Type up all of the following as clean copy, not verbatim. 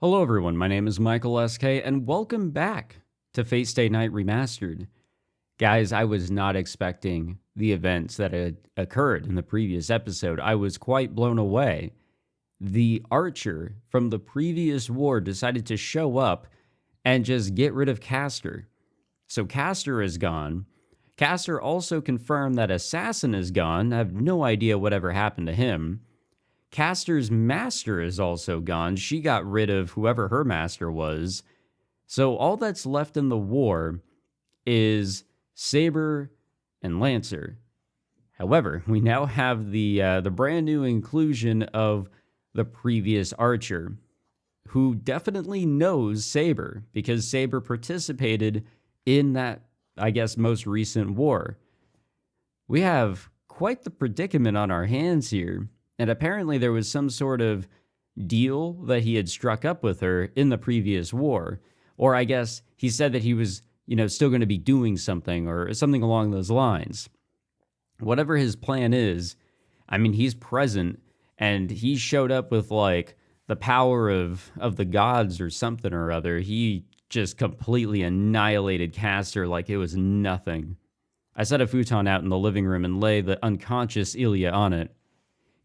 Hello everyone, my name is Michael SK and welcome back to Fate Stay Night Remastered. Guys, I was not expecting the events that had occurred in the previous episode. I was quite blown away. The archer from the previous war decided to show up and just get rid of Castor. So Castor is gone. Castor also confirmed that Assassin is gone. I have no idea whatever happened to him. Castor's master is also gone. She got rid of whoever her master was. So all that's left in the war is Saber and Lancer. However, we now have the brand new inclusion of the previous archer, who definitely knows Saber, because Saber participated in that, I guess, most recent war. We have quite the predicament on our hands here. And apparently there was some sort of deal that he had struck up with her in the previous war. Or I guess he said that he was, still going to be doing something or something along those lines. Whatever his plan is, I mean, he's present and he showed up with like the power of the gods or something or other. He just completely annihilated Castor like it was nothing. I set a futon out in the living room and lay the unconscious Ilya on it.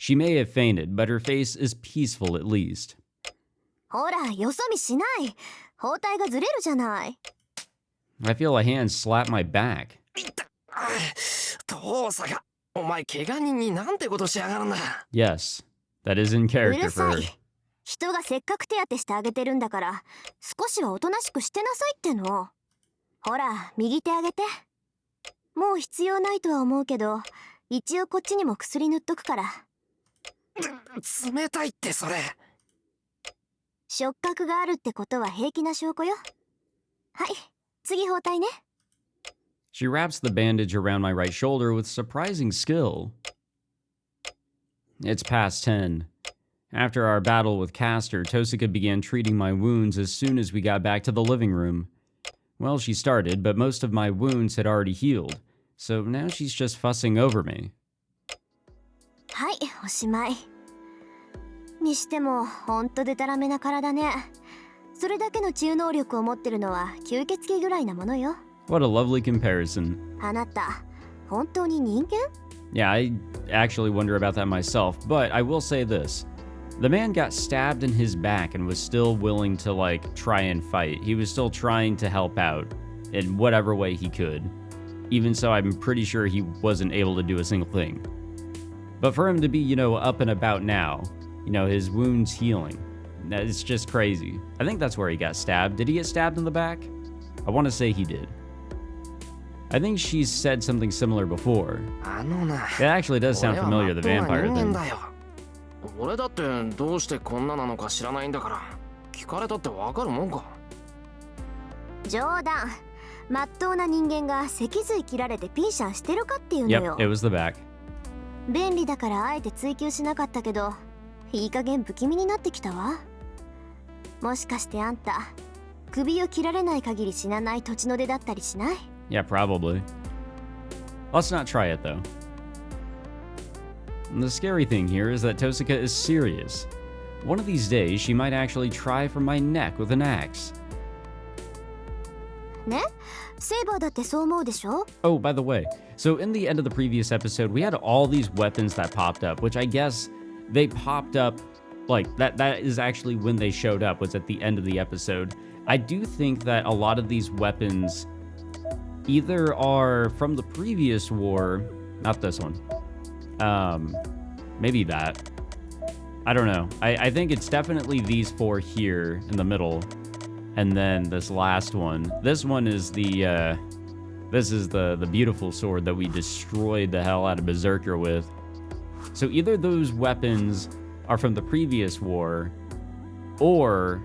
She may have fainted, but her face is peaceful at least. I feel a hand slap my back. Yes, that is in character for her. 人がせっかく手当てしてあげてるんだから、少しはおとなしくしてなさいっての。ほら、右手あげて。もう必要ないとは思うけど、一応こっちにも薬塗っとくから。冷たいってそれ。触覚があるってことは平気な証拠よ。はい、次包帯ね。She wraps the bandage around my right shoulder with surprising skill. It's past 10. After our battle with Castor, Tosuka began treating my wounds as soon as we got back to the living room. Well, she started, but most of my wounds had already healed, so now she's just fussing over me. はい、おしまい。にしても、ほんとデタラメな体ね。それだけの治癒能力を持ってるのは吸血鬼ぐらいなものよ。What a lovely comparison. あなた、本当に人間? Yeah, I actually wonder about that myself, but I will say this. The man got stabbed in his back and was still willing to, try and fight. He was still trying to help out in whatever way he could. Even so, I'm pretty sure he wasn't able to do a single thing. But for him to be, up and about now, his wounds healing, it's just crazy. I think that's where he got stabbed. Did he get stabbed in the back? I want to say he did. I think she's said something similar before. It actually does sound familiar, the vampire thing. 俺だってどうしてこんななのか知らないんだから聞かれたってわかるもんか。冗談。まっとうな人間が脊髄切られてピンシャンしてるかっていうのよ。Yep, it was the back. 便利だからあえて追求しなかったけど、いい加減不気味になってきたわ。もしかしてあんた、首を切られない限り死なない土地の出だったりしない? Yeah, probably. Let's not try it though. The scary thing here is that Tosuka is serious. One of these days, she might actually try for my neck with an axe. ね? セイバーだってそう思うでしょ? Oh, by the way, so in the end of the previous episode, we had all these weapons that popped up, which I guess they popped up, that is actually when they showed up, was at the end of the episode. I do think that a lot of these weapons either are from the previous war, not this one. Maybe that. I don't know. I think it's definitely these four here in the middle. And then this last one. This one is this is the beautiful sword that we destroyed the hell out of Berserker with. So either those weapons are from the previous war, or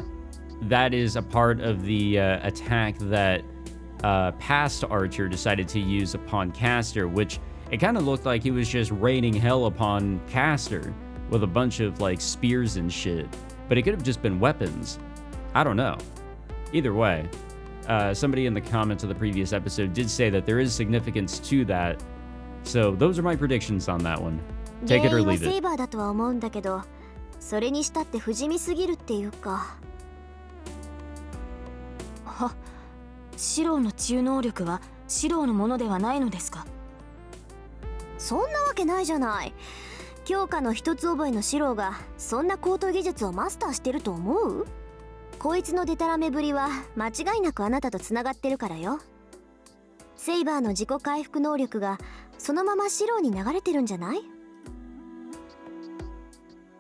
that is a part of the attack that past Archer decided to use upon Castor, which it kind of looked like he was just raining hell upon Castor with a bunch of spears and shit. But it could have just been weapons. I don't know. Either way, somebody in the comments of the previous episode did say that there is significance to that. So those are my predictions on that one. Take it or leave it. セイバーだとは思うんだけど、それにしたって不死身すぎるっていうか、シロウの治癒能力はシロウのものではないのですか？そんなわけないじゃない。強化の一つ覚えのシロウがそんな高等技術をマスターしてると思う？こいつのデタラメぶりは間違いなくあなたとつながってるからよ。セイバーの自己回復能力がそのままシロウに流れてるんじゃない？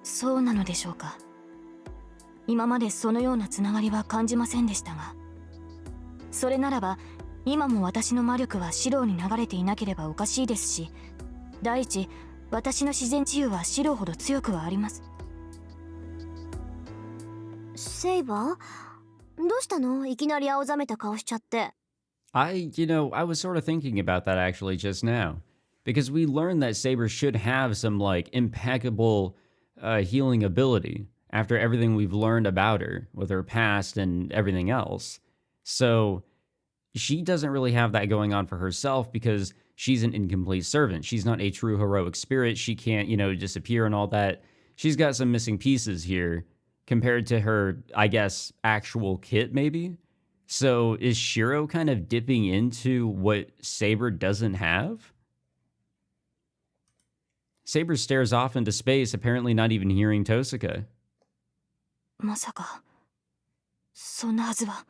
そうなのでしょうか。今までそのようなつながりは感じませんでしたが、それならば今も私の魔力はシロウに流れていなければおかしいですし、第一私の自然治癒はシロウほど強くはあります。セイバー、どうしたの？いきなり青ざめた顔しちゃって。I was sort of thinking about that actually just now. Because we learned that Saber should have some, like, impeccable healing ability after everything we've learned about her with her past and everything else. So she doesn't really have that going on for herself because she's an incomplete servant. She's not a true heroic spirit. She can't, disappear and all that. She's got some missing pieces here compared to her, I guess, actual kit, maybe? So is Shirou kind of dipping into what Saber doesn't have? Saber stares off into space, apparently not even hearing Tosuka. まさかそんなはずは。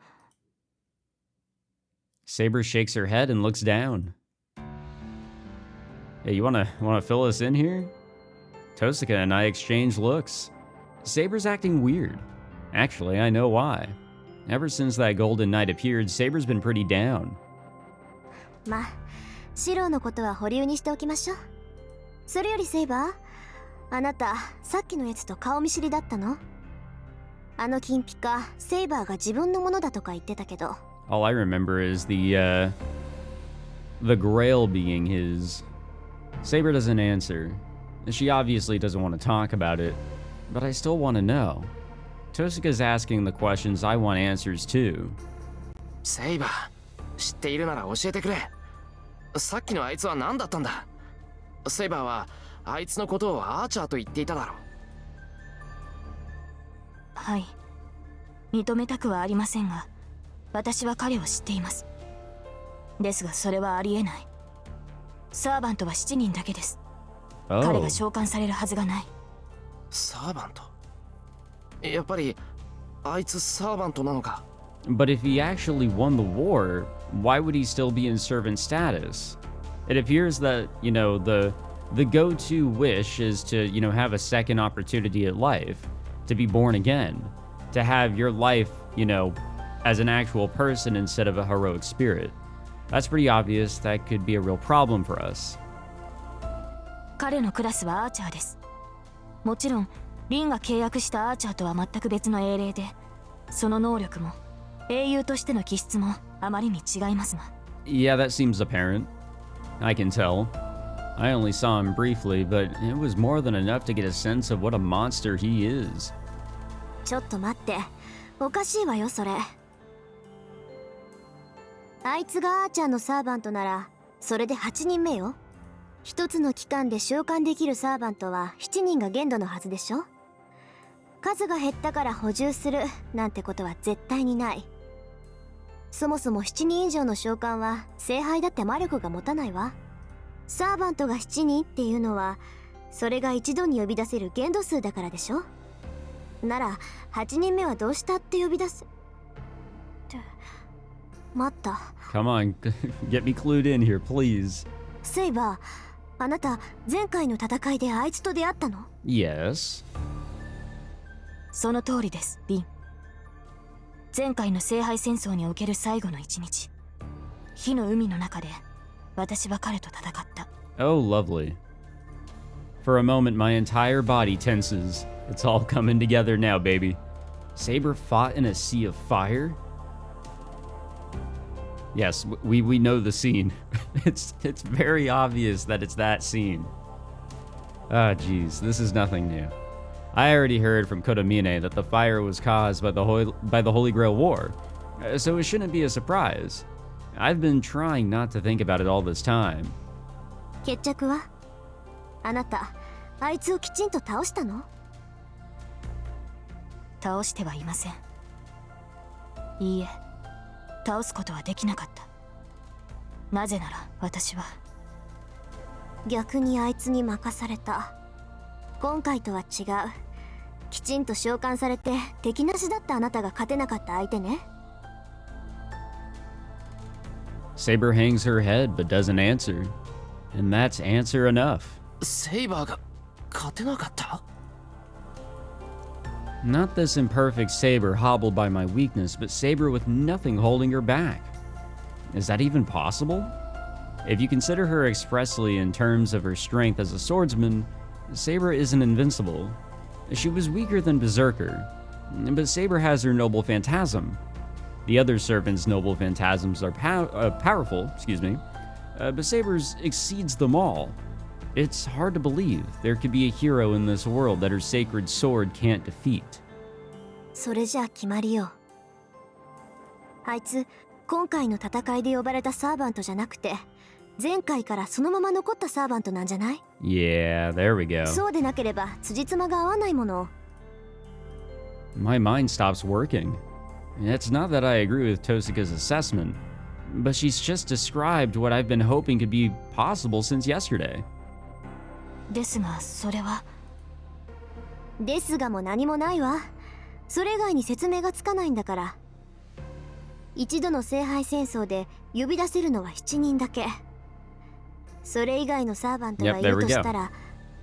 Saber shakes her head and looks down. Hey, you wanna fill us in here? Tosuka and I exchange looks. Saber's acting weird. Actually, I know why. Ever since that Golden Knight appeared, Saber's been pretty down. まあ、シロウのことは保留にしておきましょう。それよりセイバー、あなたさっきのやつと顔見知りだったの？あの金ピカ、セイバーが自分のものだとか言ってたけど。All I remember is the Grail being his. Saber doesn't answer. She obviously doesn't want to talk about it, but I still want to know. Tosuka's asking the questions I want answers to. セイバー、知っているなら教えてくれ。さっきのあいつは何だったんだ？セイバーはあいつのことをアーチャーと言っていただろう。はい、認めたくはありませんが、私は彼を知っています。ですがそれはありえない。サーバントは7人だけです。彼が召喚されるはずがない。サーバント？やっぱりあいつサーバントなのか？ But if he actually won the war, why would he still be in servant status? It appears that, the go-to wish is to, have a second opportunity at life, to be born again, to have your life, as an actual person instead of a heroic spirit. That's pretty obvious. That could be a real problem for us. 彼のクラスはアーチャーです。もちろんリンが契約したアーチャーとは全く別の英霊で、その能力も英雄としての気質もあまりに違いますが。Yeah, that seems apparent. I can tell. I only saw him briefly, but it was more than enough to get a sense of what a monster he is. ちょっと待って、おかしいわよそれ。あいつがアーチャーのサーバントならそれで8人目よ。一つの期間で召喚できるサーバントは7人が限度のはずでしょ。数が減ったから補充するなんてことは絶対にない。そもそも7人以上の召喚は聖杯だって魔力が持たないわ。サーバントが7人っていうのはそれが一度に呼び出せる限度数だからでしょ。なら8人目はどうしたって呼び出すって待った。 Come on, get me clued in here, please. セイバー、あなた前回の戦いであいつと出会ったの？ Yes. その通りです、リン。前回の聖杯戦争における最後の一日、火の海の中で私は彼と戦った。 Oh, lovely. For a moment, my entire body tenses. It's all coming together now, baby. Saber fought in a sea of fire? Yes, we know the scene. It's very obvious that it's that scene. Ah, geez, this is nothing new. I already heard from Kodomine that the fire was caused by the Holy Grail War, so it shouldn't be a surprise. I've been trying not to think about it all this time. 決着は？あなた、あいつをきちんと倒したの？倒してはいません。いいえ、倒すことはできなかった。なぜなら私は逆にあいつに任された。今回とは違う。きちんと召喚されて敵なしだったあなたが勝てなかった相手ね。Saber hangs her head but doesn't answer. And that's answer enough. セイバーが勝てなかった？ Not this imperfect Saber hobbled by my weakness, but Saber with nothing holding her back. Is that even possible? If you consider her expressly in terms of her strength as a swordsman, Saber isn't invincible. She was weaker than Berserker, but Saber has her noble phantasm. The other servants' noble phantasms are powerful, but Saber's exceeds them all. It's hard to believe there could be a hero in this world that her sacred sword can't defeat. それじゃあ決まりよ。あいつ今回の戦いで呼ばれたサーバントじゃなくて、前回からそのまま残ったサーバントなんじゃない？ Yeah, there we go. そうでなければ辻褄が合わないもの。My mind stops working. It's not that I agree with Tosaka's assessment, but she's just described what I've been hoping could be possible since yesterday. ですがそれは。ですがも何もないわ。それ以外に説明がつかないんだから。一度の聖杯戦争で呼び出せるのは7人だけ。それ以外のサーバントがいるとしたら、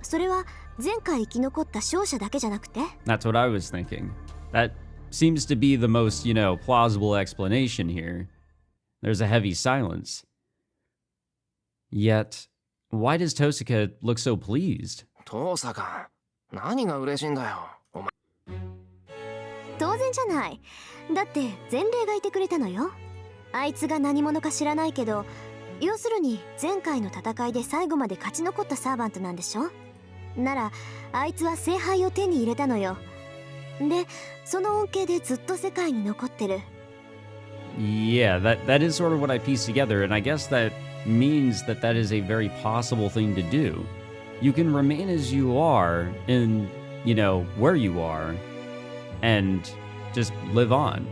それは前回生き残った勝者だけじゃなくて？ That's what I was thinking. That seems to be the most, plausible explanation here. There's a heavy silence. Yet, why does Tosaka look so pleased? トサカ、何が嬉しいんだよ、お前。当然じゃない。だって前例がいてくれたのよ。あいつが何者か知らないけど、要するに前回の戦いで最後まで勝ち残ったサーバントなんでしょ？ならあいつは聖杯を手に入れたのよ。で、その恩恵でずっと世界に残ってる。Yeah, that is sort of what I pieced together, and I guess that means that is a very possible thing to do. You can remain as you are in, where you are, and just live on.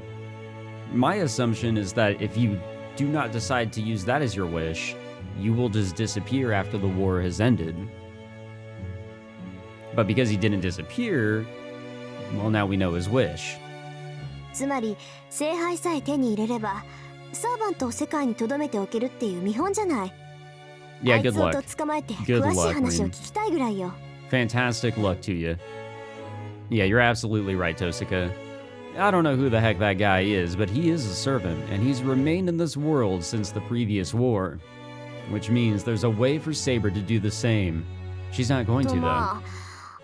My assumption is that if you do not decide to use that as your wish, you will just disappear after the war has ended. But because he didn't disappear, well, now we know his wish. つまり聖杯さえ手に入れればサーバントを世界に留めておけるっていう見本じゃない。 Yeah, あい good つを luck. とっ捕まえて Good 詳しい luck, 話を Queen. 聞きたいぐらいよ。 Fantastic luck to you. Yeah, you're absolutely right, Tosaka. I don't know who the heck that guy is, but he is a servant, and he's remained in this world since the previous war. Which means there's a way for Saber to do the same. She's not going と to, though. ま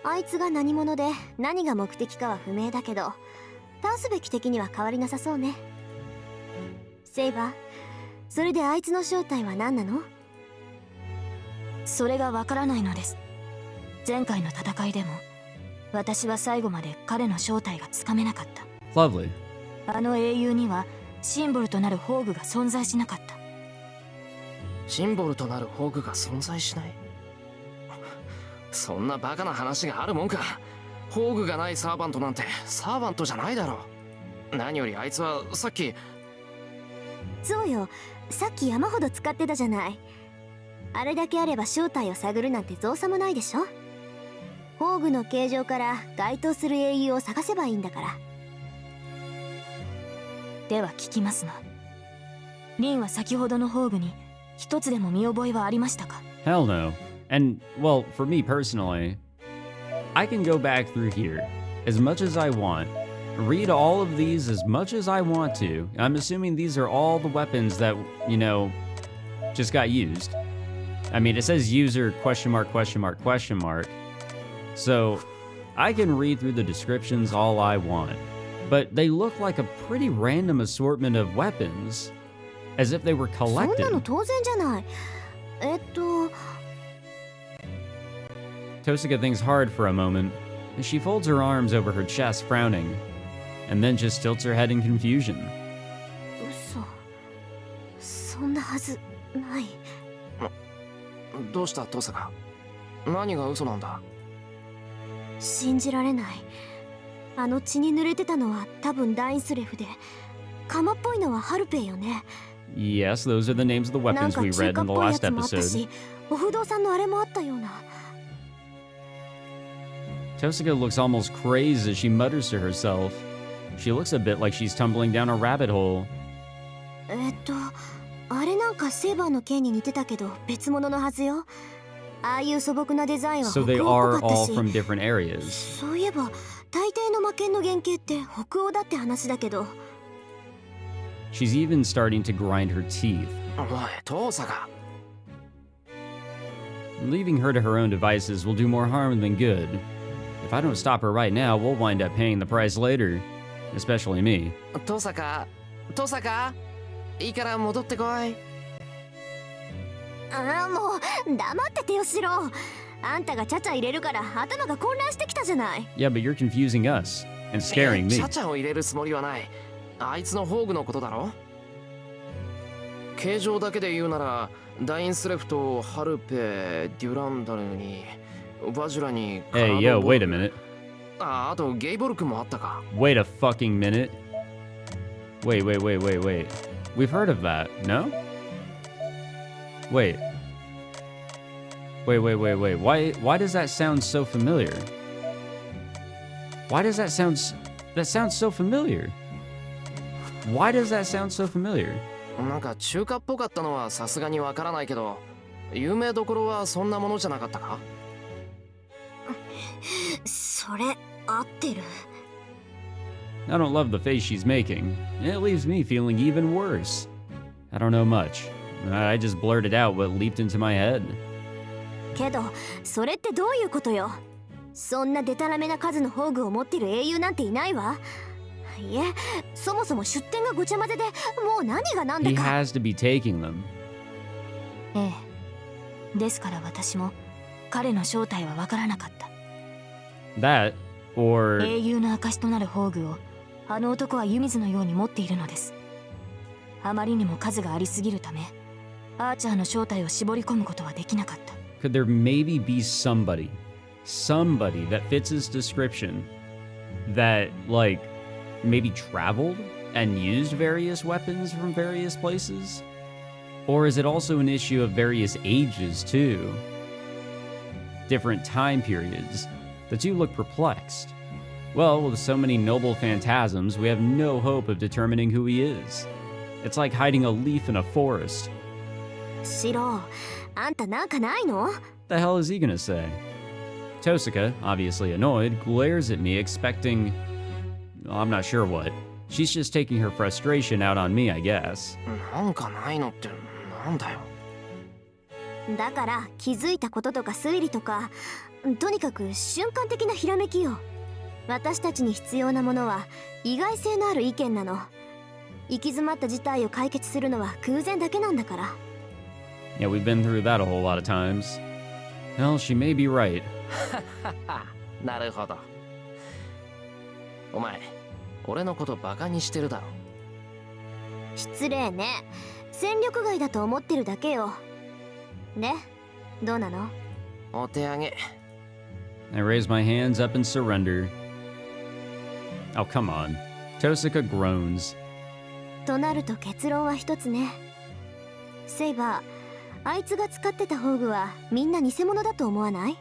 あ、あいつが何者で何が目的かは不明だけど、倒すべき敵には変わりなさそうね。セイバー、それであいつの正体は何なの？それがわからないのです。前回の戦いでも私は最後まで彼の正体がつかめなかった。 Lovely. あの英雄にはシンボルとなる宝具が存在しなかった。シンボルとなる宝具が存在しない？そんなバカな話があるもんか。宝具がないサーバントなんてサーバントじゃないだろう。何よりあいつはさっき。そうよ、さっき山ほど使ってたじゃない。あれだけあれば正体を探るなんて造作もないでしょ。宝具の形状から該当する英雄を探せばいいんだから。では聞きますが、リンは先ほどの宝具に一つでも見覚えはありましたか？ Hell no. And, well, for me personally, I can go back through here as much as I want, read all of these as much as I want to. I'm assuming these are all the weapons that, just got used. I mean, it says user question mark, question mark, question mark. So I can read through the descriptions all I want, but they look like a pretty random assortment of weapons, as if they were そんなの collected. 当然じゃない。Tosaka thinks hard for a moment. She folds her arms over her chest, frowning, and then just tilts her head in confusion. 嘘。そんなはずない。どうしたトサカ？何が嘘なんだ？信じられない。あの血に濡れてたのは多分ダインスレフで、鎌っぽいのはハルペイよね。 Yes, those are the names of the なん weapons か we 中 read 華っ in the ぽいや last つもあった episode. し、お不動産のあれもあったような。 Tosuka looks almost crazed as she mutters to herself. She looks a bit like she's tumbling down a rabbit hole. あれなんかセーバーの剣に似てたけど別物のはずよ。ああいう素朴なデザインは So 北 they 欧っ are ぽかった all し、 from different areas. そういえば大抵の魔剣の原型って北欧だって話だけど。 She's even starting to grind her teeth. おい遠坂 Leaving her to her own devices will do more harm than good. If I don't stop her right now, we'll wind up paying the price later. Especially me. 遠坂いいから戻ってこい。ああもう黙っててよシロ。あんたがちゃちゃ入れるから頭が混乱してきたじゃない。 Yeah, but you're confusing us and scaring me. チャチャを入れるつもりはない。あいつの宝具のことだろ。形状だけで言うならダインスレフとハルペ、デュランダルにバジュラに Hey, yo, wait a minute. あとゲイボルクもあったか。 Wait a fucking minute. Wait. We've heard of that, no? Wait. Why does that sound so familiar? Why does that sound so familiar? Why does that sound so familiar? なんか中華っぽかったのはさすがにわからないけど、有名どころはそんなものじゃなかったか。それ合ってる。 I don't love the face she's making. It leaves me feeling even worse. I don't know much. I just blurted out what leaped into my head. けどそれってどういうことよ。そんなデタラメな数の宝具を持ってる英雄なんていないわ。いえ、そもそも出典がごちゃ混ぜでもう何が何だ He か。 has to be taking them. ええ。ですから私も彼の正体はわからなかった。 That, or 英雄の証となる宝具をあの男は湯水のように持っているのです。あまりにも数がありすぎるため、アーチャーの正体を絞り込むことはできなかった。 could there maybe be somebody that fits his description that, like, maybe traveled and used various weapons from various places? Or is it also an issue of various ages, too? Different time periods. The two look perplexed. Well, with so many noble phantasms, we have no hope of determining who he is. It's like hiding a leaf in a forest. シロ、あんたなんかないの？ The hell is he gonna say? Tosuka, obviously annoyed, glares at me expecting... I'm not sure what. She's just taking her frustration out on me, I guess. なんかないのってなんだよ。だから気づいたこととか推理とか、とにかく瞬間的なひらめきよ。私たちに必要なものは意外性のある意見なの。行き詰まった事態を解決するのは偶然だけなんだから。 Yeah, we've been through that a whole lot of times. Well, she may be right. なるほど。お前、俺のことバカにしてるだろ。失礼ね。戦力外だと思ってるだけよ。で、どうなの？お手上げ。I raise my hands up in surrender. Oh, come on. Tosuka groans. となると結論は一つね。セイバー、あいつが使ってた宝具はみんな偽物だと思わない？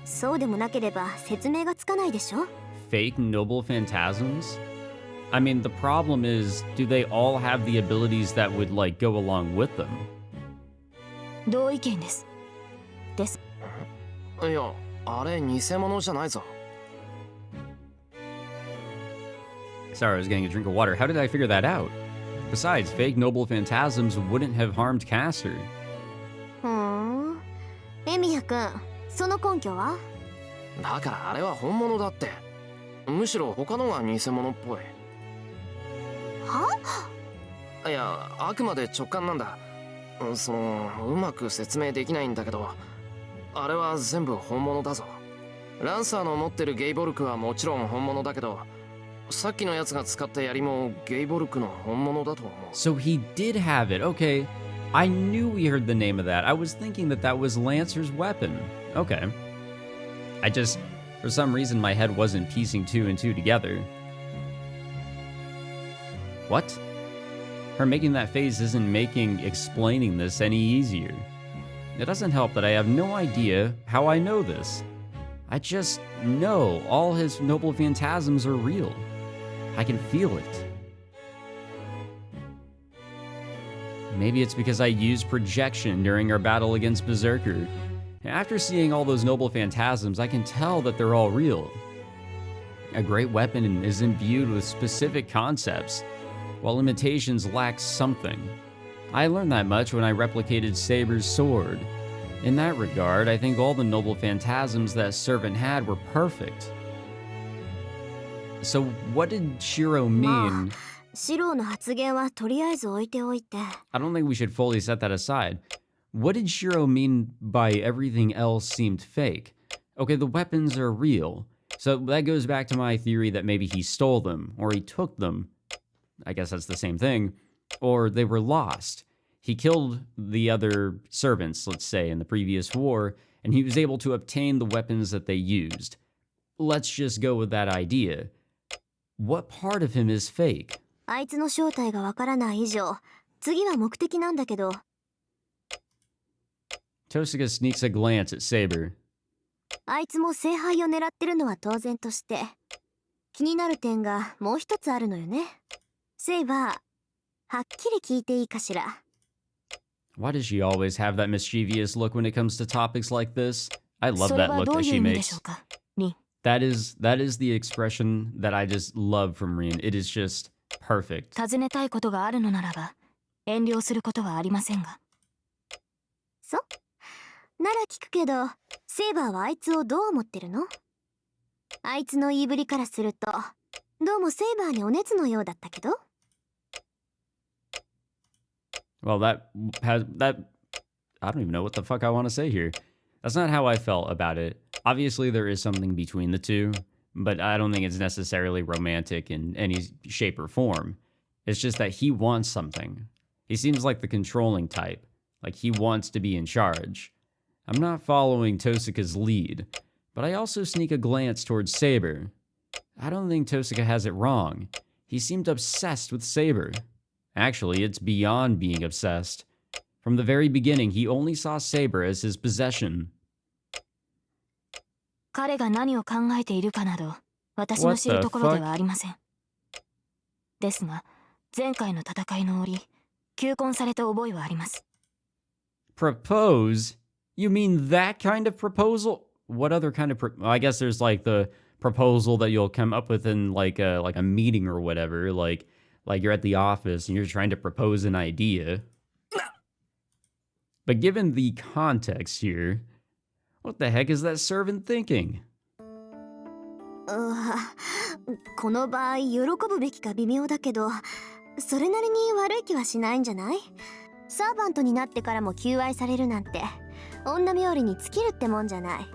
そうでもなければ説明がつかないでしょ？ Fake noble phantasms? I mean, the problem is, do they all have the abilities that would, like, go along with them? 同意見です。です。いや、あれ偽物じゃないぞ。Sorry, I was getting a drink of water. How did I figure that out? Besides, fake noble phantasms wouldn't have harmed Caster. ふーん。エミヤくん、その根拠は？だからあれは本物だって。むしろ他のが偽物っぽい。は？いや、あくまで直感なんだ。うまく説明できないんだけど、あれは全部本物だぞ。ランサーの持ってるゲイボルクはもちろん本物だけど、さっきのやつが使った槍もゲイボルクの本物だと思う。 So he did have it. Okay. I knew we heard the name of that. I was thinking that that was Lancer's weapon. Okay. For some reason, my head wasn't piecing two and two together. What? Her making that face isn't making explaining this any easier. It doesn't help that I have no idea how I know this. I just know all his noble phantasms are real. I can feel it. Maybe it's because I used projection during our battle against Berserker. After seeing all those noble phantasms, I can tell that they're all real. A great weapon is imbued with specific concepts, while imitations lack something. I learned that much when I replicated Saber's sword. In that regard, I think all the noble phantasms that Servant had were perfect. So what did Shirou mean? シローの発言はとりあえず置いておいて。 I don't think we should fully set that aside. What did Shirou mean by everything else seemed fake? Okay, the weapons are real. So that goes back to my theory that maybe he stole them, or he took them. I guess that's the same thing. Or they were lost. He killed the other servants, let's say, in the previous war, and he was able to obtain the weapons that they used. Let's just go with that idea. What part of him is fake? あいつの正体がわからない以上、次は目的なんだけど。 Tosuga sneaks a glance at Saber. あいつも聖杯を狙ってるのは当然として、気になる点がもう一つあるのよね。セイバー、はっきり聞いていいかしら。 Why does she always have that mischievous look when it comes to topics like this? I love that look that she makes. That is the expression that I just love from Rin. It is just perfect. 尋ねたいことがあるのならば、遠慮することはありませんが。そう？なら聞くけど、セイバーはあいつをどう思ってるの？あいつの言いぶりからすると、どうもセイバーにお熱のようだったけど。 Well, I don't even know what the fuck I want to say here. That's not how I felt about it. Obviously, there is something between the two, but I don't think it's necessarily romantic in any shape or form. It's just that he wants something. He seems like the controlling type, like he wants to be in charge. I'm not following Tosuka's lead, but I also sneak a glance towards Saber. I don't think Tosuka has it wrong. He seemed obsessed with Saber. Actually, it's beyond being obsessed. From the very beginning, he only saw Saber as his possession. 彼が何を考えているかなど、私の知るところではありません。ですが、前回の戦いの折、求婚された覚えはあります。Propose? You mean that kind of proposal? What other kind of I guess there's like the proposal that you'll come up with in like a meeting or whatever, like you're at the office and you're trying to propose an idea. But given the context here, what the heck is that servant thinking? この場合喜ぶべきか微妙だけど、それなりに悪い気はしないんじゃない？サーバントになってからも求愛されるなんて、女冥利に尽きるってもんじゃない。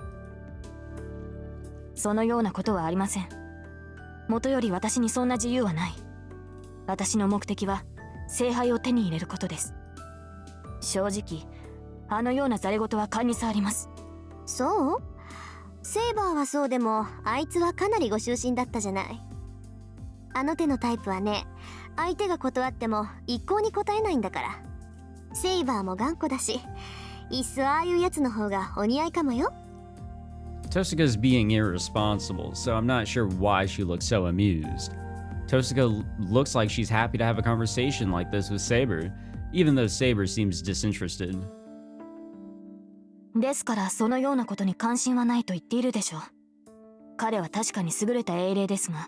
そのようなことはありません。もとより私にそんな自由はない。私の目的は聖杯を手に入れることです。正直、あのようなざれ言は勘に触ります。そう？セイバーはそうでも、あいつはかなりご執心だったじゃない。あの手のタイプはね、相手が断っても一向に答えないんだから。セイバーも頑固だし、いっそああいうやつの方がお似合いかもよ。Tosuka's being irresponsible, so I'm not sure why she looks so amused. Tosuka looks like she's happy to have a conversation like this with Saber, even though Saber seems disinterested. ですからそのようなことに関心はないと言っているでしょう。彼は確かに優れた英霊ですが、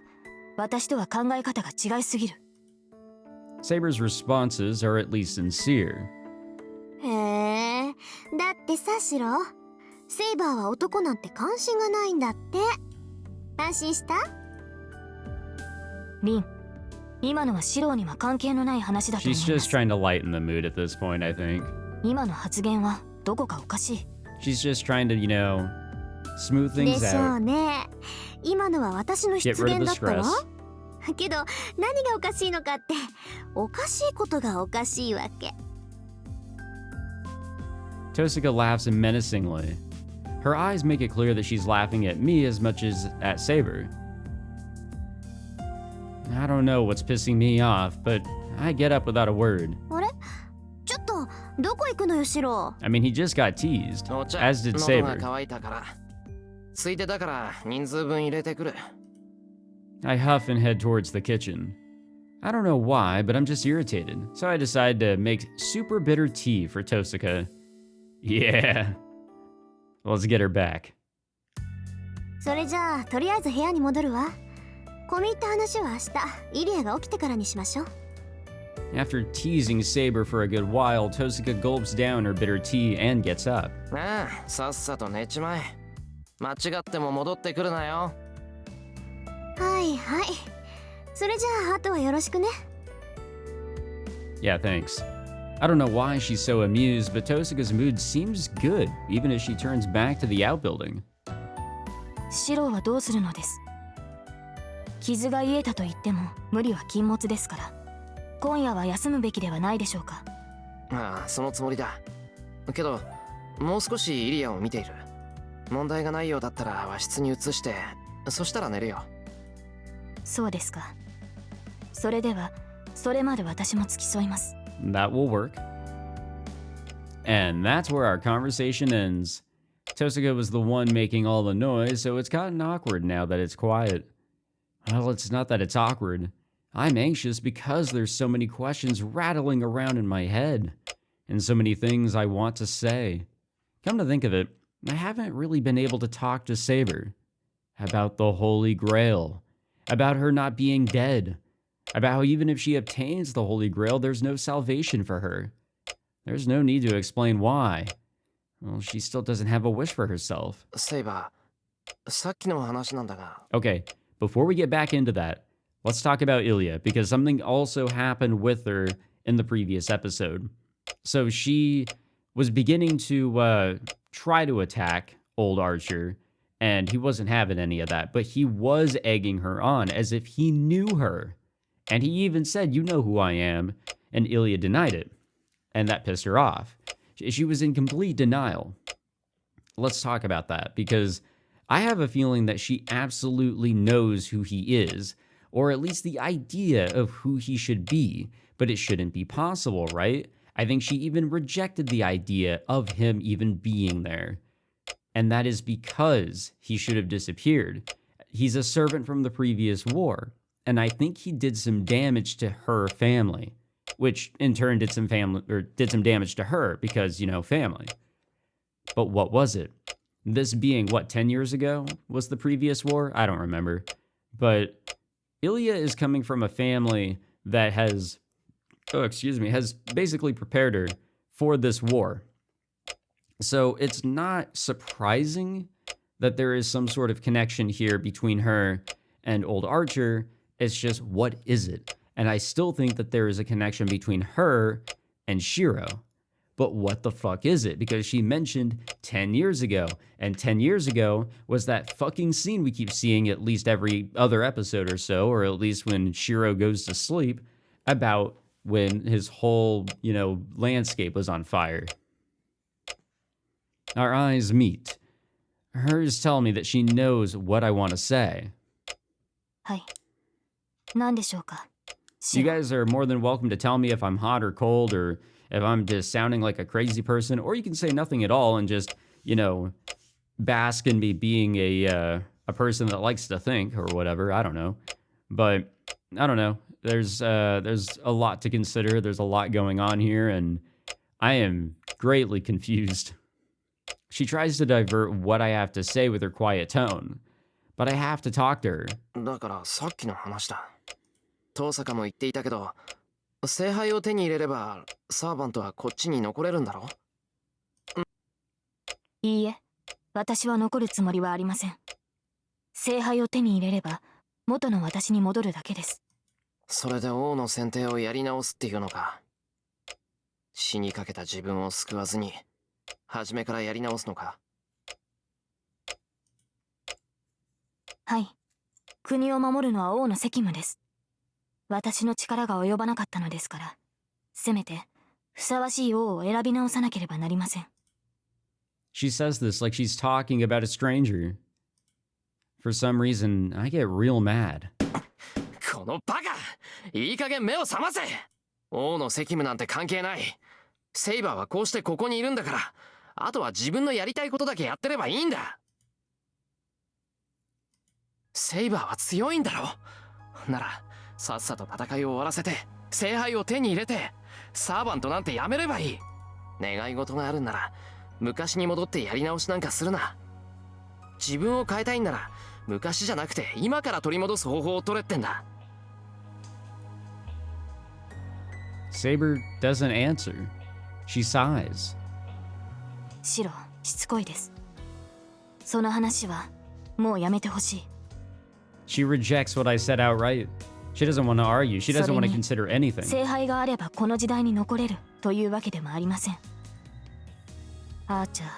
私とは考え方が違いすぎる。Saber's responses are at least sincere. へえ、だってさシロ、セイバーは男なんて関心がないんだって。安心した？リン、今のはシローには関係のない話だと思います。She's just trying to lighten the mood at this point, I think. 今の発言はどこかおかしい。She's just trying to, smooth things out. でしょうね。今のは私の失言だったわ。けど何がおかしいのかって、おかしいことがおかしいわけ。Tosuka laughs menacingly. Her eyes make it clear that she's laughing at me as much as at Saber. I don't know what's pissing me off, but I get up without a word. あれちょっとどこ行くのよシロ I mean, he just got teased, お茶 as did 喉が Saber. 渇いたからついでだから人数分入れてくる I huff and head towards the kitchen. I don't know why, but I'm just irritated, so I decide to make super bitter tea for Tosaka. Yeah. Let's get her back. それじゃあとりあえず部屋に戻るわ込み入った話は明日イリアが起きてからにしましょう After teasing Saber for a good while, Tosaka gulps down her bitter tea and gets up. ああさっさと寝ちまえ間違っても戻ってくるなよはいはいそれじゃああとはよろしくね Yeah, thanks. I don't know why she's so amused, but Tosaka's mood seems good, even as she turns back to the outbuilding. シローはどうするのです。傷が癒えたと言っても無理は禁物ですから、今夜は休むべきではないでしょうか。ああそのつもりだけどもう少しイリアを見ている問題がないようだったら和室に移してそしたら寝るよそうですか。それではそれまで私も付き添います。 That will work. And that's where our conversation ends. Tosaka was the one making all the noise, so it's gotten awkward now that it's quiet. Well, it's not that it's awkward. I'm anxious because there's so many questions rattling around in my head, and so many things I want to say. Come to think of it, I haven't really been able to talk to Saber about the Holy Grail, about her not being dead, about how even if she obtains the Holy Grail, there's no salvation for her. There's no need to explain why. Well, she still doesn't have a wish for herself. セイバーさっきの話なんだが Okay, before we get back into that, let's talk about Ilya, because something also happened with her in the previous episode. So she was beginning to try to attack old Archer, and he wasn't having any of that, but he was egging her on as if he knew her. And he even said, "You know who I am," and Ilya denied it, and that pissed her off. She was in complete denial. Let's talk about that, because I have a feeling that she absolutely knows who he is, or at least the idea of who he should be, but it shouldn't be possible, right? I think she even rejected the idea of him even being there. And that is because he should have disappeared. He's a servant from the previous war, and I think he did some damage to her family, which in turn did some damage to her because, you know, family. But what was it? This being, what, 10 years ago was the previous war? I don't remember. But Ilya is coming from a family that has basically prepared her for this war. So it's not surprising that there is some sort of connection here between her and old Archer. It's just, what is it? And I still think that there is a connection between her and Shirou. But what the fuck is it? Because she mentioned 10 years ago. And 10 years ago was that fucking scene we keep seeing at least every other episode or so, or at least when Shirou goes to sleep, about when his whole, landscape was on fire. Our eyes meet. Hers tell me that she knows what I want to say. はい。何でしょうか。 You guys are more than welcome to tell me if I'm hot or cold, or if I'm just sounding like a crazy person, or you can say nothing at all and just, bask in me being a person that likes to think or whatever. I don't know. But I don't know. There's a lot to consider. There's a lot going on here, and I am greatly confused. She tries to divert what I have to say with her quiet tone, but I have to talk to her. だからさっきの話だ遠坂も言っていたけど聖杯を手に入れればサーバントはこっちに残れるんだろいいえ、私は残るつもりはありません。聖杯を手に入れれば元の私に戻るだけです。それで王の選定をやり直すっていうのか死にかけた自分を救わずに初めからやり直すのかはい。国を守るのは王の責務です。私の力が及ばなかったのですから、せめてふさわしい王を選び直さなければなりません。She says this like she's talking about a stranger. For some reason, I get real mad. ここのバカ、いい加減目を覚ませ。王の責務なんて関係ない。セイバーはこうしてここにいるんだから、あとは自分のやりたいことだけやってればいいんだ。セイバーは強いんだろ。ならさっさと戦いを終わらせて聖杯を手に入れてサーバントなんてやめればいい。願い事があるんなら昔に戻ってやり直しなんかするな。自分を変えたいんなら昔じゃなくて今から取り戻す方法を取れってんだ。 Saber doesn't answer. She sighs. シロ、しつこいです。その話はもうやめてほしい。She rejects what I said outright. She doesn't want to argue. She doesn't want to consider anything. 聖杯があればこの時代に残れるというわけでもありません。アーチャー、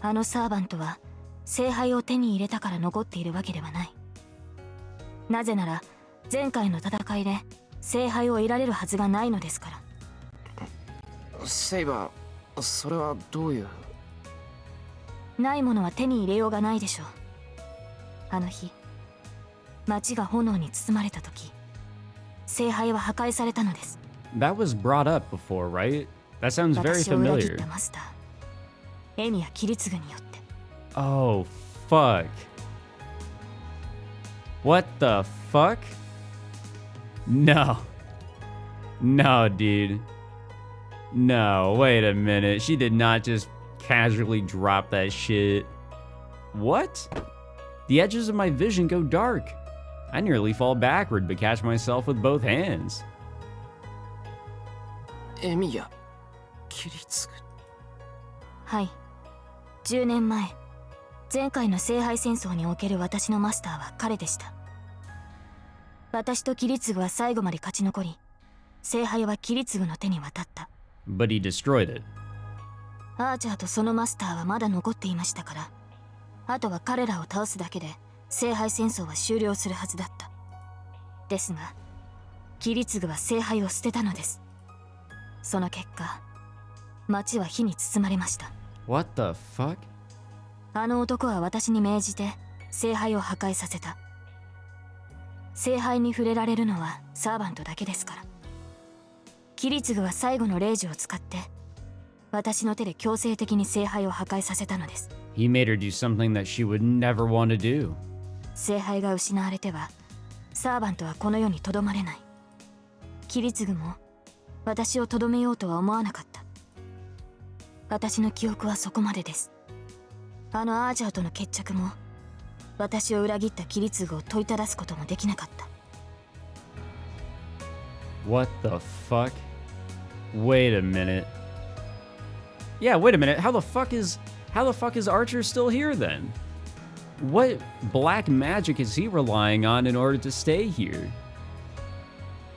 あのサーバントは聖杯を手に入れたから残っているわけではない。なぜなら前回の戦いで聖杯を得られるはずがないのですから。セイバー、それはどういう。ないものは手に入れようがないでしょう。あの日町が炎に包まれた時、聖杯は破壊されたのです。 That was brought up before, right? That sounds very 私を裏切っ familiar. たマスターエミヤ・キリツグによって。 Oh, fuck. What the fuck? No. No, dude. No, wait a minute. She did not just casually drop that shit. What? The edges of my vision go dark. I nearly fall backward but catch myself with both hands. エミヤ、キリツグ。はい、10年前、前回の聖杯戦争における私のマスターは彼でした。私とキリツグは最後まで勝ち残り、聖杯はキリツグの手に渡った。 But he destroyed it. アーチャーとそのマスターはまだ残っていましたから、あとは彼らを倒すだけで聖杯戦争は終了するはずだった。ですがキリツグは聖杯を捨てたのです。その結果、町は火に包まれました。 What the fuck? あの男は私に命じて聖杯を破壊させた。聖杯に触れられるのはサーバントだけですから。キリツグは最後の霊樹を使って私の手で強制的に聖杯を破壊させたのです。 He made her do something that she would never want to do. 聖杯が失われてはサーバントはこの世にとどまれない。キリツグも私をとどめようとは思わなかった。私の記憶はそこまでです。あのアーチャーとの決着も私を裏切ったキリツグを問いただすこともできなかった。 What the fuck? Wait a minute. Yeah, wait a minute. How the fuck is Archer still here then? What black magic is he relying on in order to stay here?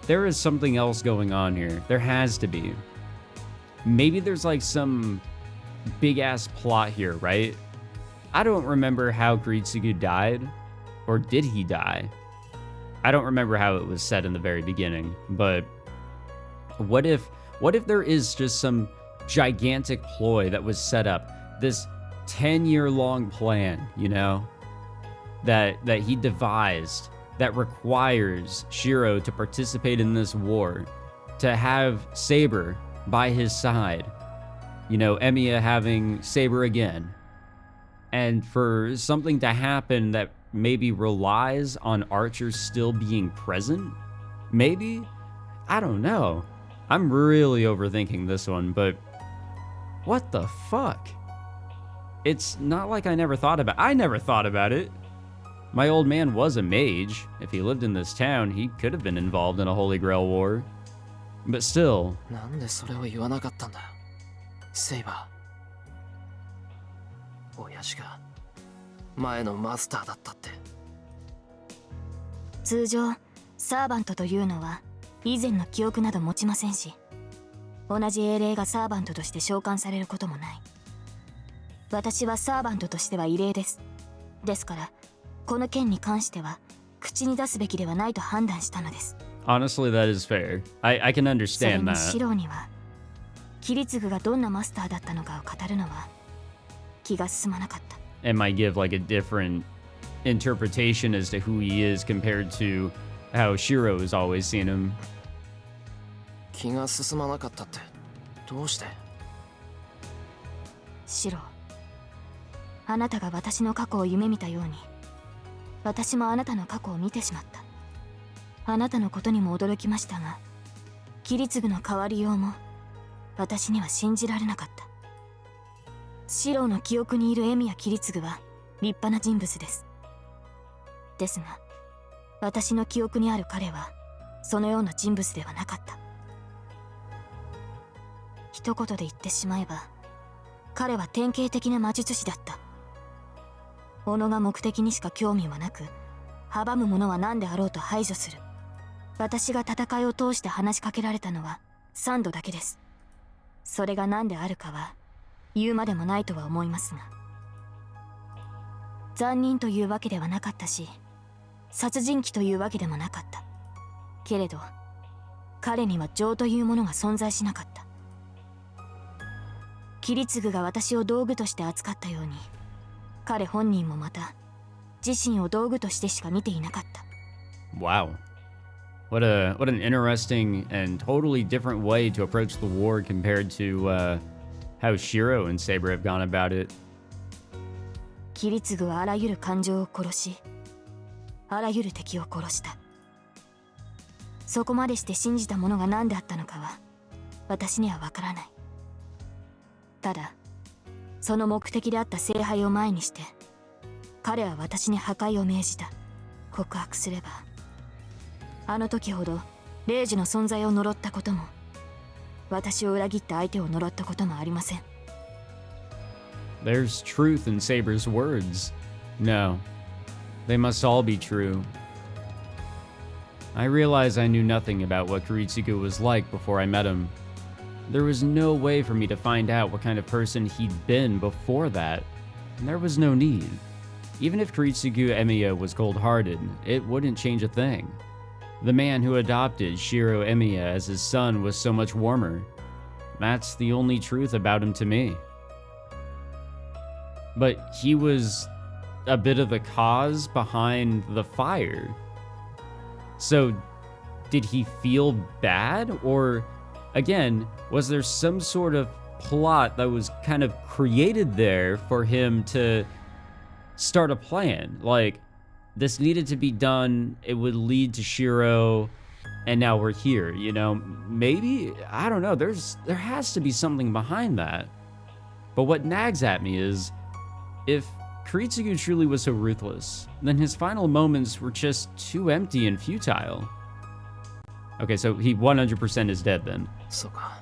There is something else going on here. There has to be. Maybe there's like some big ass plot here, right? I don't remember how Kiritsugu died, or did he die? I don't remember how it was said in the very beginning, but what if there is just some gigantic ploy that was set up, this 10-year-long plan, you know, that he devised that requires Shirou to participate in this war, to have Saber by his side, you know, Emiya having Saber again, and for something to happen that maybe relies on Archer still being present? Maybe? I don't know. I'm really overthinking this one, but what the fuck? It's not like I never thought about it. My old man was a mage. If he lived in this town, he could have been involved in a Holy Grail War. But still. なんでそれを言わなかったんだ、セイバー。親父が前のマスターだったって。通常サーバントというのは以前の記憶など持ちませんし、同じ英霊がサーバントとして召喚されることもない。私はサーバントとしては異例です。ですからこの件に関しては口に出すべきではないと判断したのです。 Honestly, that is fair. I can それ understand に that. シローにはキリツグがどんなマスターだったのかを語るのは気が進まなかった。 It might give like a different interpretation as to who he is compared to how Shirou is always seeing him. 気が進まなかったってどうして？シロ、あなたが私の過去を夢見たように私もあなたの過去を見てしまった。あなたのことにも驚きましたが、キリツグの変わりようも私には信じられなかった。シロの記憶にいるエミヤ・キリツグは立派な人物です。ですが私の記憶にある彼はそのような人物ではなかった。一言で言ってしまえば彼は典型的な魔術師だった。己が目的にしか興味はなく、阻む者は何であろうと排除する。私が戦いを通して話しかけられたのは3度だけです。それが何であるかは言うまでもないとは思いますが、残忍というわけではなかったし、殺人鬼というわけでもなかった。けれど彼には情というものが存在しなかった。キリツグが私を道具として扱ったように、彼本人もまた自身を道具としてしか見ていなかった。 Wow. What an interesting and totally different way to approach the war compared to how Shirou and Saber have gone about it. キリツグはあらゆる感情を殺し、あらゆる敵を殺した。そこまでして信じたものが何であったのかは私にはわからない。ただその目的であった聖杯を前にして彼は私に破壊を命じた。告白すればあの時ほど霊樹の存在を呪ったことも、私を裏切った相手を呪ったこともありません。 There's truth in Saber's words. No, they must all be true. I realize I knew nothing about what Kiritsugu was like before I met him. There was no way for me to find out what kind of person he'd been before that, and there was no need. Even if Kiritsugu Emiya was cold-hearted, it wouldn't change a thing. The man who adopted Shirou Emiya as his son was so much warmer. That's the only truth about him to me. But he was a bit of the cause behind the fire. So, did he feel bad? Or, again, was there some sort of plot that was kind of created there for him to start a plan? Like, this needed to be done, it would lead to Shirou, and now we're here, you know? Maybe? I don't know, there has to be something behind that. But what nags at me is, if Kiritsugu truly was so ruthless, then his final moments were just too empty and futile. Okay, so he 100% is dead then. そうか。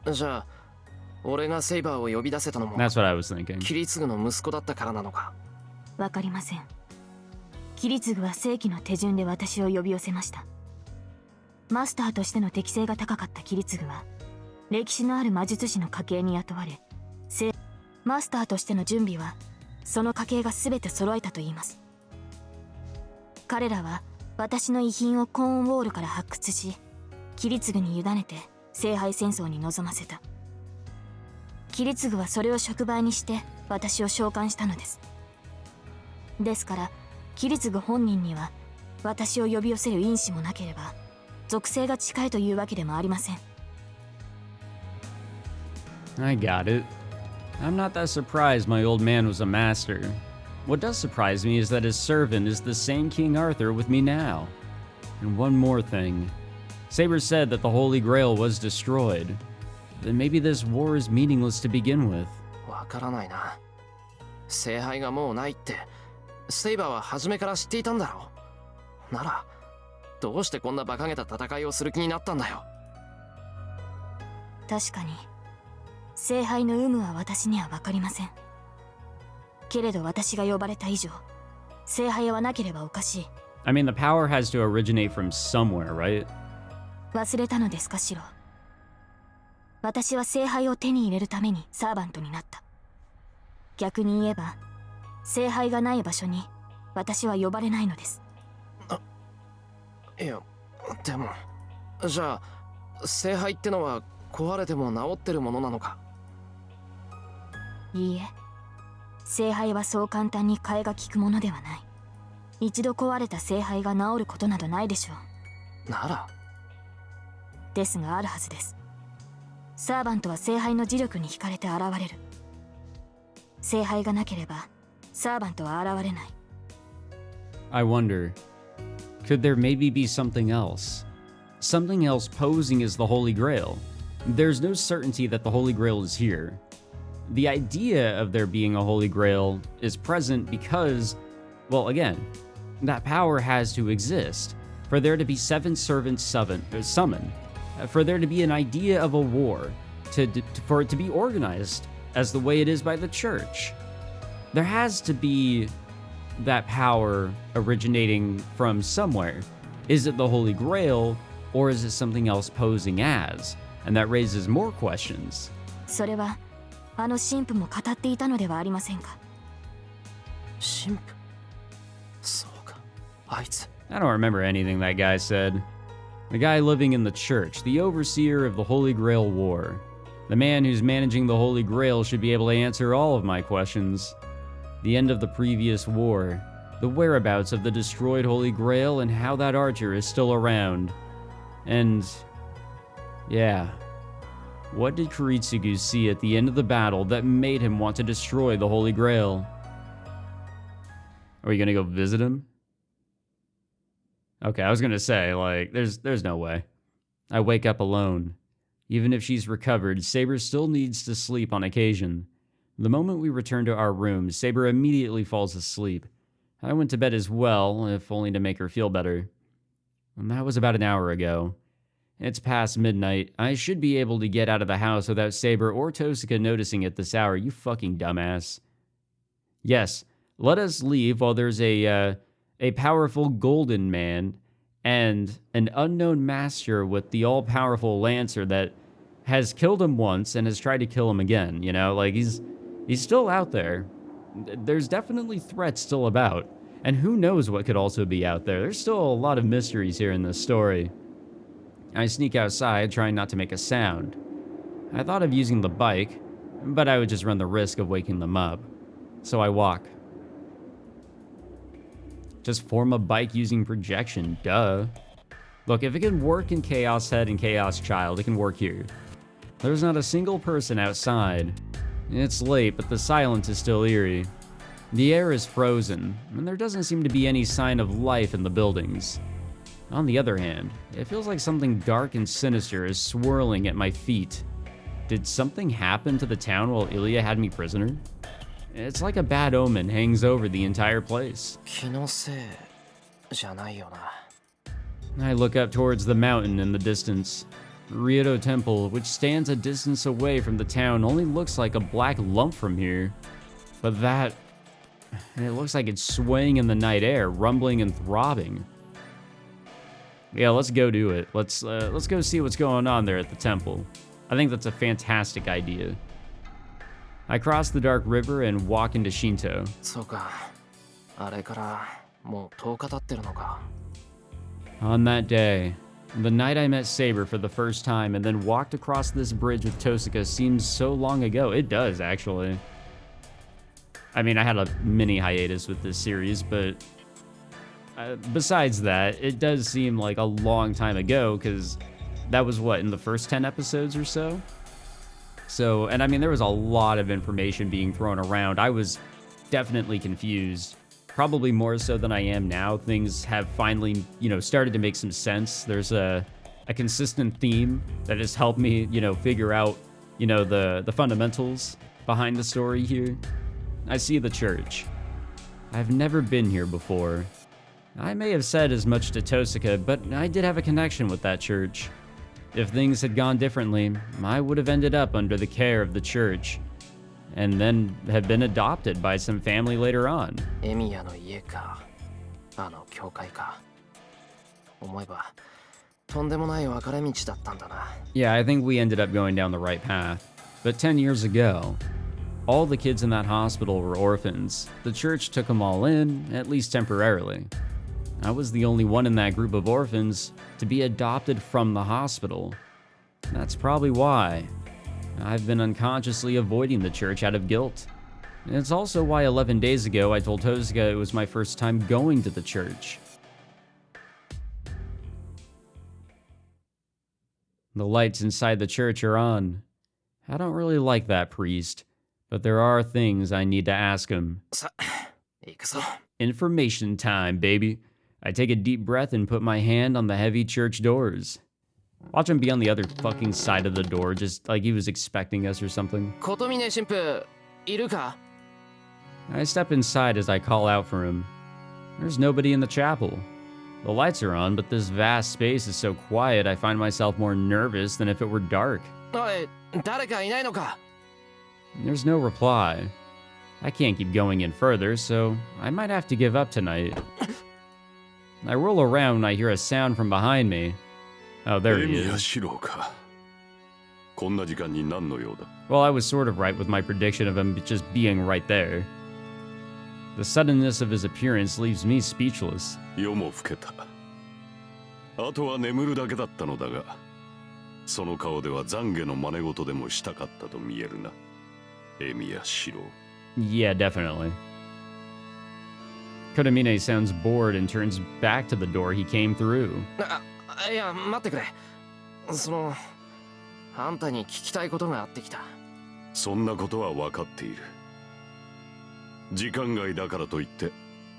じゃあ俺がセイバーを呼び出せたのも That's what I was thinking. キリツグの息子だったからなのか。わかりません。キリツグは正規の手順で私を呼び寄せました。マスターとしての適性が高かったキリツグは歴史のある魔術師の家系に雇われ、マスターとしての準備はその家系が全て揃えたと言います。彼らは私の遺品をコーンウォールから発掘し、キリツグに委ねて聖杯戦争に臨ませた。キリツグはそれを触媒にして私を召喚したのです。ですからキリツグ本人には私を呼び寄せる因子もなければ属性が近いというわけでもありません。 I got it. I'm not that surprised my old man was a master. What does surprise me is that his servant is the same King Arthur with me now. And one more thing. Saber said that the Holy Grail was destroyed. Then maybe this war is meaningless to begin with. わからないな。聖杯がもうないってセイバーは初めから知っていたんだろう。ならどうしてこんな馬鹿げた戦いをする気になったんだよ。確かに聖杯の有無は私には分かりません。けれど私が呼ばれた以上聖杯はなければおかしい。 I mean, the power has to originate from somewhere, right? 忘れたのですかシロ。私は聖杯を手に入れるためにサーバントになった。逆に言えば聖杯がない場所に私は呼ばれないのです。いやでもじゃあ聖杯ってのは壊れても治ってるものなのか。いいえ、聖杯はそう簡単に替えが利くものではない。一度壊れた聖杯が治ることなどないでしょう。ならですがあるはずです。サーバントは聖杯の磁力に惹かれて現れる。聖杯がなければサーバントは現れない。 I wonder, could there maybe be something else? Something else posing as the Holy Grail? There's no certainty that the Holy Grail is here. The idea of there being a Holy Grail is present because, well, again, that power has to exist. For there to be 7 servants summoned, for there to be an idea of a war, for it to be organized as the way it is by the church. There has to be that power originating from somewhere. Is it the Holy Grail, or is it something else posing as? And that raises more questions. それはあの神父も語っていたのではありませんか。神父。そうか、あいつ。 I don't remember anything that guy said. The guy living in the church, the overseer of the Holy Grail War. The man who's managing the Holy Grail should be able to answer all of my questions. The end of the previous war, the whereabouts of the destroyed Holy Grail, and how that archer is still around. And, yeah, what did Kiritsugu see at the end of the battle that made him want to destroy the Holy Grail? Are we gonna go visit him? Okay, I was gonna say, like, there's no way. I wake up alone. Even if she's recovered, Saber still needs to sleep on occasion. The moment we return to our room, Saber immediately falls asleep. I went to bed as well, if only to make her feel better. And that was about an hour ago. It's past midnight. I should be able to get out of the house without Saber or Tosuka noticing at this hour, you fucking dumbass. Yes, let us leave while there's a powerful golden man and an unknown master with the all-powerful lancer that has killed him once and has tried to kill him again, you know? Like, he's still out there. There's definitely threats still about. And who knows what could also be out there. There's still a lot of mysteries here in this story. I sneak outside, trying not to make a sound. I thought of using the bike, but I would just run the risk of waking them up. So I walk. Just form a bike using projection, duh. Look, if it can work in Chaos Head and Chaos Child, it can work here. There's not a single person outside. It's late, but the silence is still eerie. The air is frozen, and there doesn't seem to be any sign of life in the buildings. On the other hand, it feels like something dark and sinister is swirling at my feet. Did something happen to the town while Ilya had me prisoner? It's like a bad omen hangs over the entire place. 気のせいじゃないよな。 I look up towards the mountain in the distance. Riedo Temple, which stands a distance away from the town, only looks like a black lump from here. But that... it looks like it's swaying in the night air, rumbling and throbbing. Yeah, let's go do it. Let's go see what's going on there at the temple. I think that's a fantastic idea. I cross the dark river and walk into Shinto. そうか。あれからもう10日経ってるのか。 On that day, the night I met Saber for the first time and then walked across this bridge with Tosuka seems so long ago. It does, actually. I mean, I had a mini hiatus with this series, but besides that, it does seem like a long time ago, because that was, what, in the first 10 episodes or so? So, and I mean, there was a lot of information being thrown around. I was definitely confused. Probably more so than I am now. Things have finally, started to make some sense. There's a consistent theme that has helped me, figure out, the fundamentals behind the story here. I see the church. I've never been here before. I may have said as much to Tosuka, but I did have a connection with that church. If things had gone differently, I would have ended up under the care of the church, and then have been adopted by some family later on. エミヤの家か。あの教会か。思えばとんでもない分かれ道だったんだな。 Yeah, I think we ended up going down the right path. But 10 years ago, all the kids in that hospital were orphans. The church took them all in, at least temporarily. I was the only one in that group of orphans to be adopted from the hospital. That's probably why I've been unconsciously avoiding the church out of guilt. And it's also why 11 days ago I told Hosuka it was my first time going to the church. The lights inside the church are on. I don't really like that priest, but there are things I need to ask him. さ、行くぞ。 Information time, baby. I take a deep breath and put my hand on the heavy church doors. Watch him be on the other fucking side of the door, just like he was expecting us or something. 琴峰神父、いるか？ I step inside as I call out for him. There's nobody in the chapel. The lights are on, but this vast space is so quiet I find myself more nervous than if it were dark. おい、誰かいないのか？ There's no reply. I can't keep going in further, so I might have to give up tonight. I roll around and I hear a sound from behind me. Oh, there he is. シロか。こんな時間に何の用だ？ Well, I was sort of right with my prediction of him just being right there. The suddenness of his appearance leaves me speechless. 夜も更けた。あとは眠るだけだったのだが、その顔では懺悔の真似事でもしたかったと見えるな。エミヤシロ。 Yeah, definitely. Kodamine sounds bored and turns back to the door he came through. いや、待ってくれ。あんたに聞きたいことがあってきた。そんなことは分かっている。時間外だからといって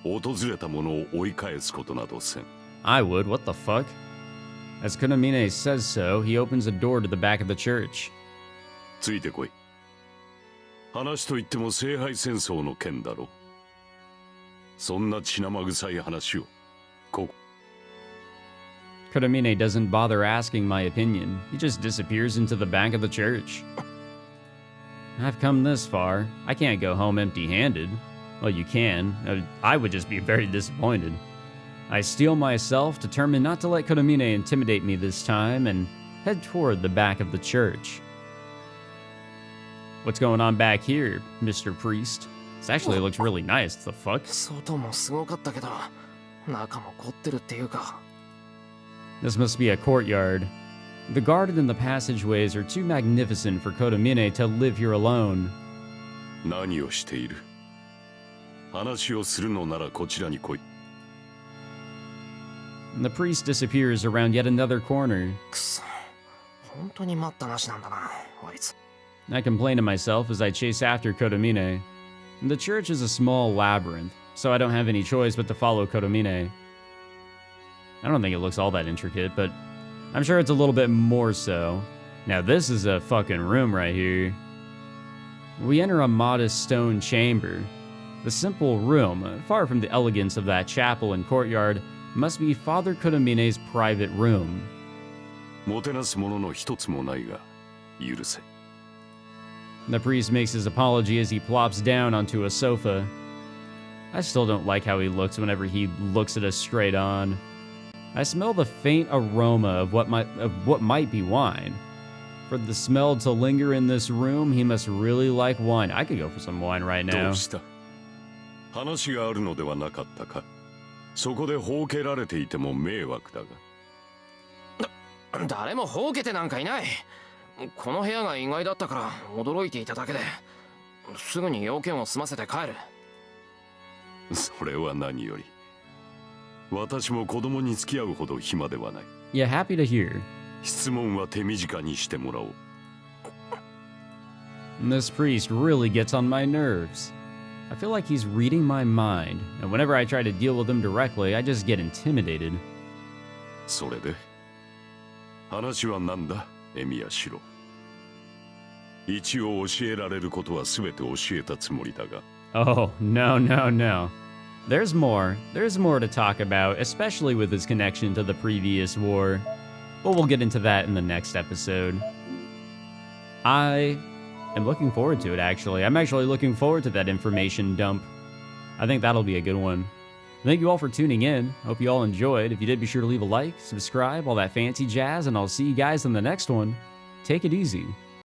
訪れたものを追い返すことなどせん。 I would, what the fuck? As Kodamine says so, he opens a door to the back of the church. ついてこい。話といっても聖杯戦争の件だろ。そんな血生臭い話をここ。 Kodamine doesn't bother asking my opinion. He just disappears into the back of the church. I've come this far. I can't go home empty-handed. Well, you can. I would just be very disappointed. I steel myself, determined not to let Kodamine intimidate me this time, and head toward the back of the church. What's going on back here, Mr. Priest? This actually looks really nice. The fuck? 外もすごかったけど、中も凝ってるっていうか。 This must be a courtyard. The garden and the passageways are too magnificent for Kodamine to live here alone. 何をしている？話をするのならこちらに来い。 The priest disappears around yet another corner. くそ、本当に待ったなしなんだな、あいつ。 I complain to myself as I chase after Kodamine. The church is a small labyrinth, so I don't have any choice but to follow Kodamine. I don't think it looks all that intricate, but I'm sure it's a little bit more so. Now this is a fucking room right here. We enter a modest stone chamber. The simple room, far from the elegance of that chapel and courtyard, must be Father Kodamine's private room. もてなすものの一つもないが許せ。 The priest makes his apology as he plops down onto a sofa. I still don't like how he looks whenever he looks at us straight on. I smell the faint aroma of what might be wine. For the smell to linger in this room, he must really like wine. I could go for some wine right ど now. うした？話があるのではなかったか。そこでほうけられていても迷惑だが。誰もほうけてなんかいない。この部屋が意外だったから驚いていただけで、すぐに要件を済ませて帰る。それは何より。私も子供に付き合うほど暇ではない。 Yeah, happy to hear. 質問は手短にしてもらおう。This priest really gets on my nerves. I feel like he's reading my mind, and whenever I try to deal with him directly, I just get intimidated. それで話は何だ、エミヤシロ。一応教えられることは全て教えたつもりだが。 Oh, no, no, no. There's more. There's more to talk about, especially with his connection to the previous war. But we'll get into that in the next episode. I am looking forward to it, actually. I'm actually looking forward to that information dump. I think that'll be a good one. Thank you all for tuning in. Hope you all enjoyed. If you did, be sure to leave a like, subscribe, all that fancy jazz, and I'll see you guys in the next one. Take it easy.